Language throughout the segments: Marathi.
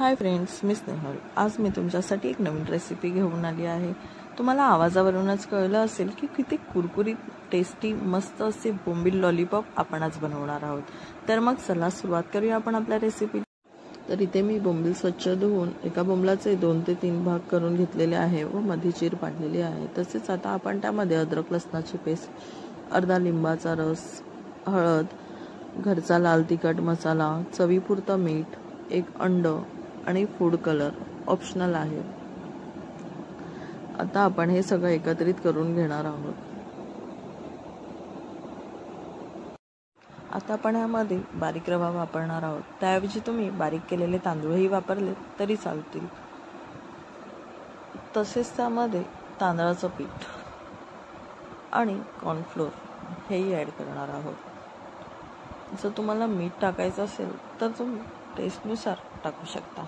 हाय फ्रेंड्स, मी स्नेहल। आज मी तुमच्यासाठी एक नवीन रेसिपी घेऊन आली आहे। तुम्हाला आवाजावरूनच कळलं असेल की किती कुरकुरीत, टेस्टी, मस्त असे बोंबील लॉलीपॉप आपण आज बनवणार आहोत। तर मग चला सुरुवात करूया आपण आपल्या रेसिपी। तर इथे मी बोंबील स्वच्छ धुवून एका बोंबलाचे 2 ते 3 भाग करून घेतलेले आहे व मध्ये चीर पाडलेली आहे। तसेच आता आपण त्यामध्ये अद्रक लसणाची पेस्ट, अर्धा लिंबाचा रस, हळद, घरचा लाल तिखट मसाला, चवीपुरतं मीठ, एक अंड आणि फूड कलर ऑप्शनल आहे। आता आपण हे सगळं एकत्रित करून घेणार आहोत। आता आपण यामध्ये बारीक रवा वापरणार आहोत। त्याऐवजी तुम्ही बारीक केलेले तांदूळही वापरले तरी चालतील। तसेच त्यामध्ये तांदळाचं पीठ आणि कॉर्नफ्लोअर हेही ॲड करणार आहोत। जर तुम्हाला मीठ टाकायचं असेल तर तुम्ही टेस्टनुसार टाकू शकता।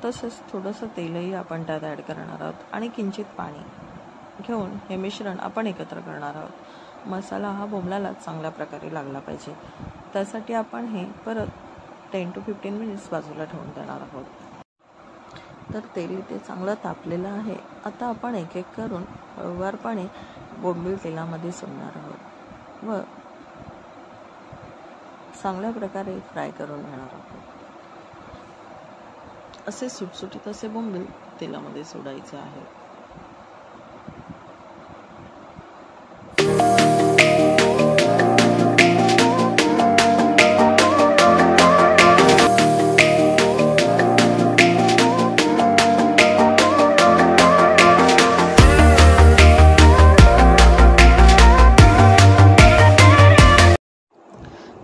तसेच थोडंसं तेलही आपण त्यात ॲड करणार आहोत आणि किंचित पाणी घेऊन हे मिश्रण आपण एकत्र करणार आहोत। मसाला हा बोंबलाला चांगल्या प्रकारे लागला पाहिजे, त्यासाठी आपण हे परत 10 to 15 मिनिट्स बाजूला ठेवून देणार आहोत। तर तेल इथे चांगलं तापलेलं आहे। आता आपण एक एक करून हळूवारपणे बोंबील तेलामध्ये सोडणार आहोत व चांगल्या प्रकारे फ्राय करून घेणार आहोत। असे सुटसुटीत असे बोंबील तेलामध्ये सोडायचे आहे।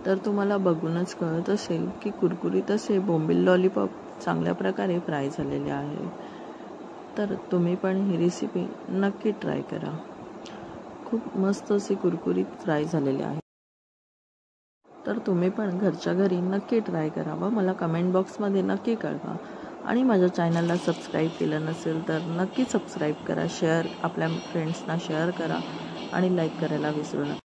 तर तुम्हाला बघूनच कळत असेल की कुरकुरीत असे बोंबील लॉलीपॉप चांगल्या प्रकारे फ्राय झालेले आहे। तर तुम्ही पण ही रेसिपी नक्की ट्राय करा। खूप मस्त असे कुरकुरीत फ्राय झालेले आहे। तर तुम्ही पण घरच्या घरी नक्की ट्राय करा व मला कमेंट बॉक्समध्ये नक्की कळवा। आणि माझ्या चॅनलला सबस्क्राईब केलं नसेल तर नक्की सबस्क्राईब करा, आपल्या फ्रेंड्सना शेअर करा आणि लाईक करायला विसरू नका।